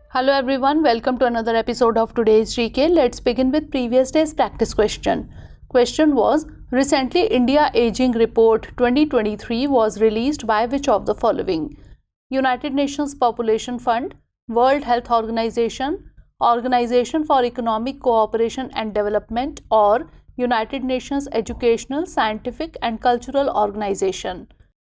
Hello everyone, welcome to another episode of today's GK. Let's begin with previous day's practice question. Question was, recently India Aging Report 2023 was released by which of the following? United Nations Population Fund, World Health Organization, Organization for Economic Cooperation and Development, or United Nations Educational, Scientific and Cultural Organization.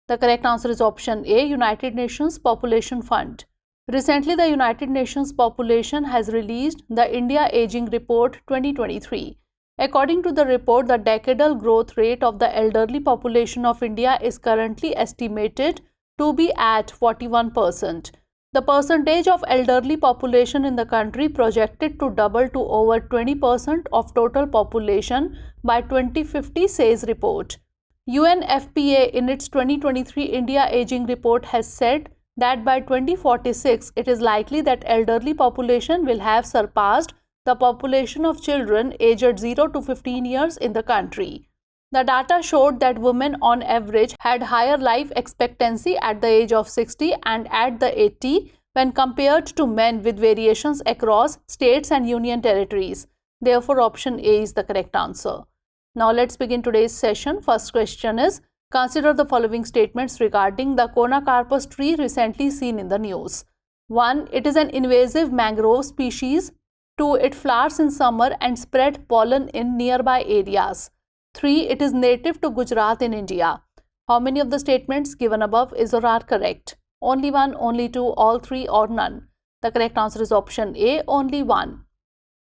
The correct answer is option A, United Nations Population Fund. Recently, the United Nations Population has released the India Aging Report 2023. According to the report, the decadal growth rate of the elderly population of India is currently estimated to be at 41%. The percentage of elderly population in the country projected to double to over 20% of total population by 2050, says report. UNFPA in its 2023 India Aging Report has said that by 2046, it is likely that elderly population will have surpassed the population of children aged 0 to 15 years in the country. The data showed that women on average had higher life expectancy at the age of 60 and at the 80 when compared to men, with variations across states and union territories. Therefore, option A is the correct answer. Now let's begin today's session. First question is, consider the following statements regarding the Conacarpus tree recently seen in the news. 1. It is an invasive mangrove species. 2. It flowers in summer and spread pollen in nearby areas. 3. It is native to Gujarat in India. How many of the statements given above is or are correct? Only one, only two, all three, or none? The correct answer is option A, only one.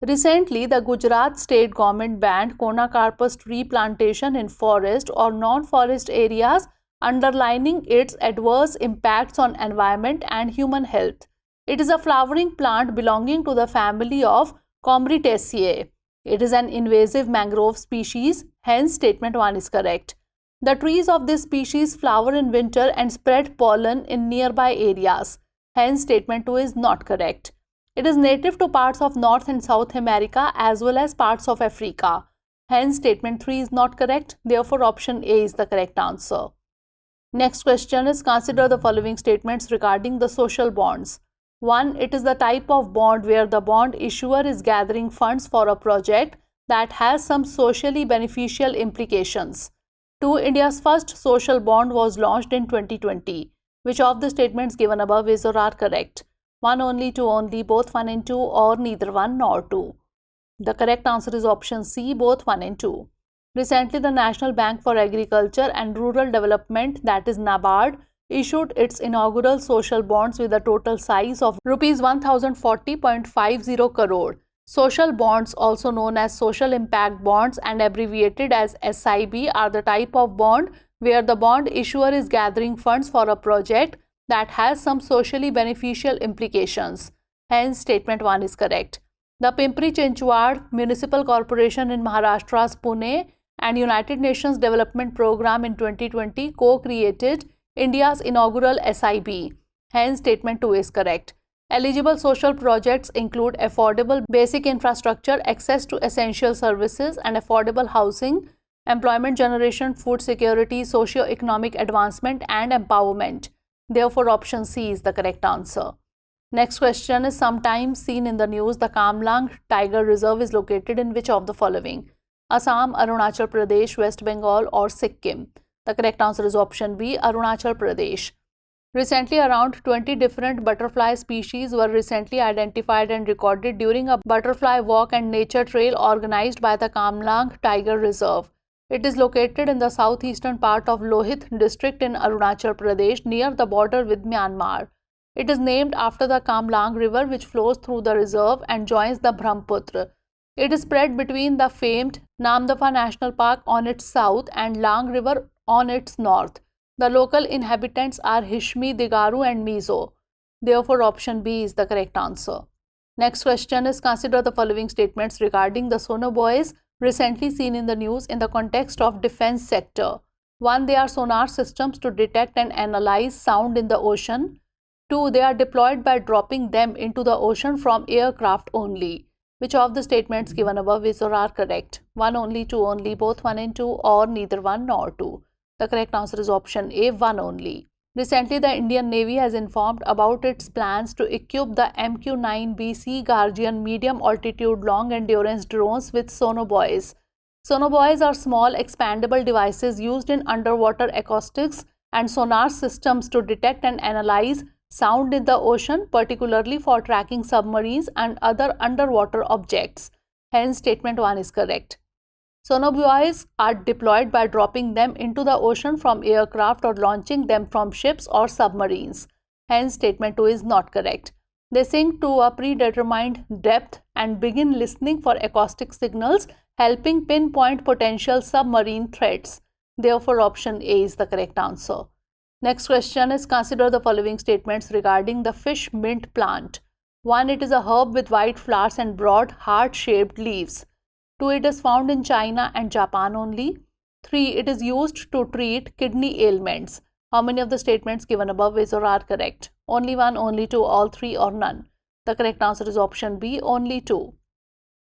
Recently, the Gujarat state government banned Conacarpus tree plantation in forest or non-forest areas, underlining its adverse impacts on environment and human health. It is a flowering plant belonging to the family of Conacarpus. It is an invasive mangrove species, hence statement 1 is correct. The trees of this species flower in winter and spread pollen in nearby areas, hence statement 2 is not correct. It is native to parts of North and South America as well as parts of Africa. Hence, statement 3 is not correct. Therefore, option A is the correct answer. Next question is, consider the following statements regarding the social bonds. 1. It is the type of bond where the bond issuer is gathering funds for a project that has some socially beneficial implications. 2. India's first social bond was launched in 2020. Which of the statements given above is or are correct? 1 only, 2 only, both 1 and 2, or neither 1 nor 2. The correct answer is option C, both 1 and 2. Recently, the National Bank for Agriculture and Rural Development, that is NABARD, issued its inaugural social bonds with a total size of Rs 1040.50 crore. Social bonds, also known as social impact bonds and abbreviated as SIB, are the type of bond where the bond issuer is gathering funds for a project that has some socially beneficial implications. Hence, statement 1 is correct. The Pimpri-Chinchwad Municipal Corporation in Maharashtra's Pune and United Nations Development Program in 2020 co-created India's inaugural SIB. Hence, statement 2 is correct. Eligible social projects include affordable basic infrastructure, access to essential services and affordable housing, employment generation, food security, socio-economic advancement and empowerment. Therefore, option C is the correct answer. Next question is, sometimes seen in the news, the Kamlang Tiger Reserve is located in which of the following? Assam, Arunachal Pradesh, West Bengal, or Sikkim? The correct answer is option B, Arunachal Pradesh. Recently, around 20 different butterfly species were recently identified and recorded during a butterfly walk and nature trail organized by the Kamlang Tiger Reserve. It is located in the southeastern part of Lohit district in Arunachal Pradesh near the border with Myanmar. It is named after the Kamlang river which flows through the reserve and joins the Brahmaputra. It is spread between the famed Namdapha National Park on its south and Lang River on its north. The local inhabitants are Hishmi, Digaru and Mizo. Therefore, option B is the correct answer. Next question is, consider the following statements regarding the Sonobuoys recently seen in the news in the context of defense sector. 1. They are sonar systems to detect and analyze sound in the ocean. 2. They are deployed by dropping them into the ocean from aircraft only. Which of the statements given above is or are correct? 1 only, 2 only, both 1 and 2, or neither 1 nor 2? The correct answer is option A, 1 only. Recently, the Indian Navy has informed about its plans to equip the MQ-9B 𝐃𝐫𝐢𝐬𝐡𝐭𝐢 medium altitude long endurance drones with Sonobuoys. Sonobuoys are small expandable devices used in underwater acoustics and sonar systems to detect and analyze sound in the ocean, particularly for tracking submarines and other underwater objects. Hence, statement 1 is correct. Sonobuoys are deployed by dropping them into the ocean from aircraft or launching them from ships or submarines. Hence, statement 2 is not correct. They sink to a predetermined depth and begin listening for acoustic signals, helping pinpoint potential submarine threats. Therefore, option A is the correct answer. Next question is, consider the following statements regarding the fish mint plant. 1. It is a herb with white flowers and broad heart-shaped leaves. 2. It is found in China and Japan only. 3. It is used to treat kidney ailments. How many of the statements given above is or are correct? Only 1, only 2, all 3, or none? The correct answer is option B, only 2.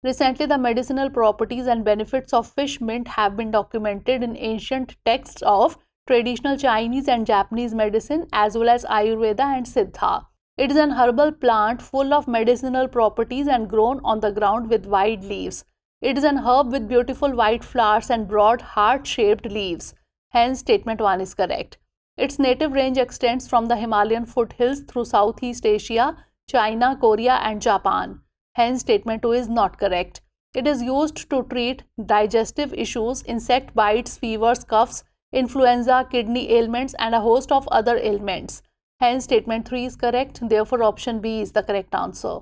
Recently, the medicinal properties and benefits of fish mint have been documented in ancient texts of traditional Chinese and Japanese medicine as well as Ayurveda and Siddha. It is an herbal plant full of medicinal properties and grown on the ground with wide leaves. It is an herb with beautiful white flowers and broad heart-shaped leaves. Hence, statement 1 is correct. Its native range extends from the Himalayan foothills through Southeast Asia, China, Korea, and Japan. Hence, statement 2 is not correct. It is used to treat digestive issues, insect bites, fevers, coughs, influenza, kidney ailments, and a host of other ailments. Hence, statement 3 is correct. Therefore, option B is the correct answer.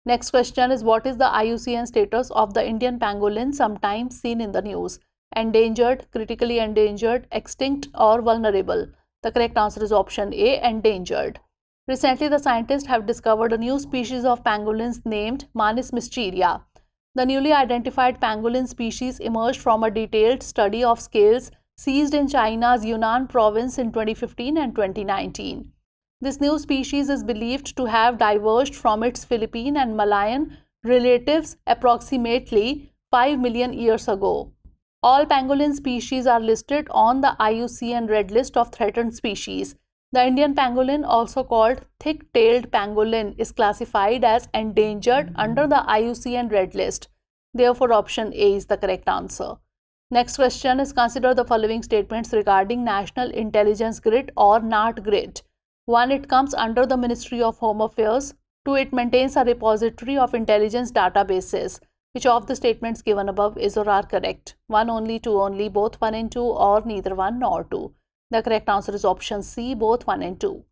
Next question is, what is the IUCN status of the Indian pangolin sometimes seen in the news? Endangered, critically endangered, extinct, or vulnerable? The correct answer is option A, endangered. Recently, the scientists have discovered a new species of pangolins named Mysteria. The newly identified pangolin species emerged from a detailed study of scales seized in China's Yunnan province in 2015 and 2019. This new species is believed to have diverged from its Philippine and Malayan relatives approximately 5 million years ago. All pangolin species are listed on the IUCN Red List of Threatened Species. The Indian pangolin, also called thick-tailed pangolin, is classified as endangered under the IUCN Red List. Therefore, option A is the correct answer. Next question is, consider the following statements regarding National Intelligence Grid or NATGRID. 1. It comes under the Ministry of Home Affairs. 2. It maintains a repository of intelligence databases. Which of the statements given above is or are correct? 1 only, 2 only, both 1 and 2, or neither 1 nor 2? The correct answer is option C, both 1 and 2.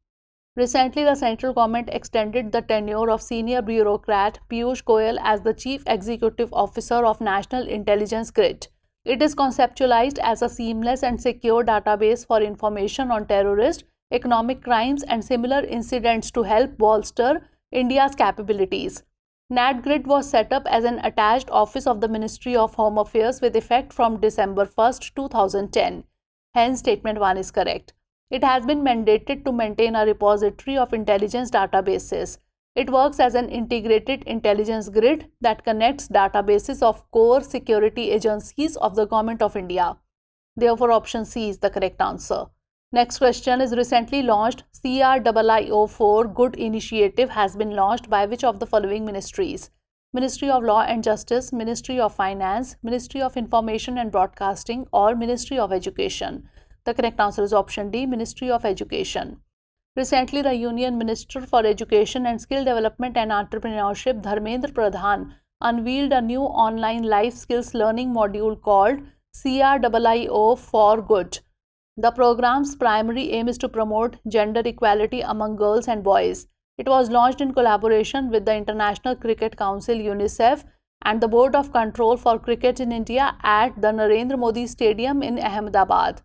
Recently, the central government extended the tenure of senior bureaucrat Piyush Goyal as the Chief Executive Officer of National Intelligence Grid. It is conceptualized as a seamless and secure database for information on terrorist, economic crimes, and similar incidents to help bolster India's capabilities. NATGRID was set up as an attached office of the Ministry of Home Affairs with effect from December 1, 2010. Hence, statement 1 is correct. It has been mandated to maintain a repository of intelligence databases. It works as an integrated intelligence grid that connects databases of core security agencies of the Government of India. Therefore, option C is the correct answer. Next question is, recently launched CRIIO for Good initiative has been launched by which of the following ministries? Ministry of Law and Justice, Ministry of Finance, Ministry of Information and Broadcasting, or Ministry of Education? The correct answer is option D, Ministry of Education. Recently, the Union Minister for Education and Skill Development and Entrepreneurship, Dharmendra Pradhan, unveiled a new online life skills learning module called CRIIO for Good. The program's primary aim is to promote gender equality among girls and boys. It was launched in collaboration with the International Cricket Council UNICEF and the Board of Control for Cricket in India at the Narendra Modi Stadium in Ahmedabad.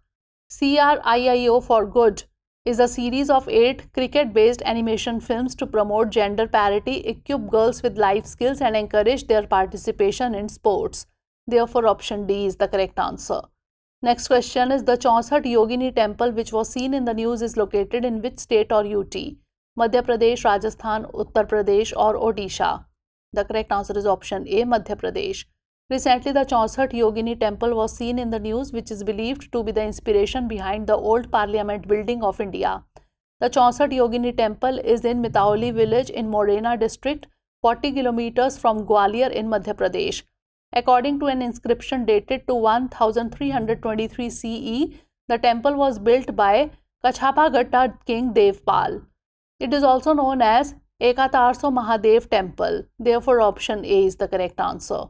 CRIIO for Good is a series of 8 cricket-based animation films to promote gender parity, equip girls with life skills, and encourage their participation in sports. Therefore, option D is the correct answer. Next question is, the Chausath Yogini temple which was seen in the news is located in which state or UT? Madhya Pradesh, Rajasthan, Uttar Pradesh or Odisha? The correct answer is option A, Madhya Pradesh. Recently, the Chausath Yogini temple was seen in the news, which is believed to be the inspiration behind the old Parliament building of India. The Chausath Yogini temple is in Mitauli village in Morena district, 40 kilometers from Gwalior in Madhya Pradesh. According to an inscription dated to 1323 CE, the temple was built by 𝐃𝐫𝐢𝐬𝐡𝐭𝐢 king Devpal. It is also known as 𝐃𝐫𝐢𝐬𝐡𝐭𝐢 temple. Therefore, option A is the correct answer.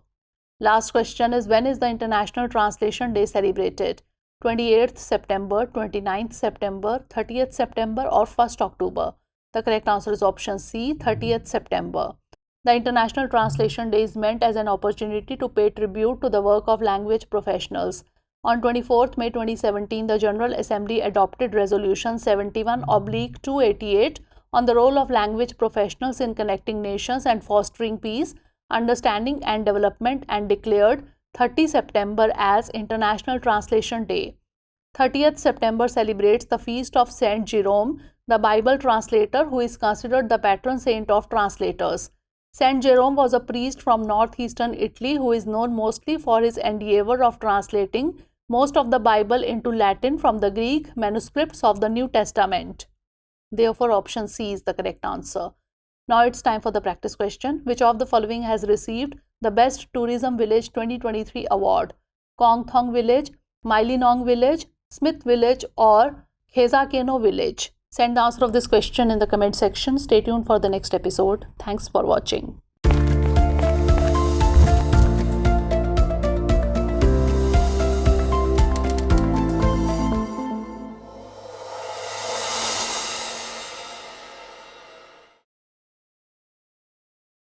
Last question is, when is the International Translation Day celebrated? 28th September, 29th September, 30th September or 1st October? The correct answer is option C, 30th September. The International Translation Day is meant as an opportunity to pay tribute to the work of language professionals. On 24th May 2017, the General Assembly adopted Resolution 71/288 on the role of language professionals in connecting nations and fostering peace, understanding and development, and declared 30 September as International Translation Day. 30th September celebrates the feast of Saint Jerome, the Bible translator, who is considered the patron saint of translators. Saint Jerome was a priest from northeastern Italy who is known mostly for his endeavor of translating most of the Bible into Latin from the Greek manuscripts of the New Testament. Therefore, option C is the correct answer. Now it's time for the practice question. Which of the following has received the Best Tourism Village 2023 award? Kongthong Village, Mylynong Village, Smith Village or 𝐃𝐫𝐢𝐬𝐡𝐭𝐢 Village? Send the answer of this question in the comment section. Stay tuned for the next episode. Thanks for watching.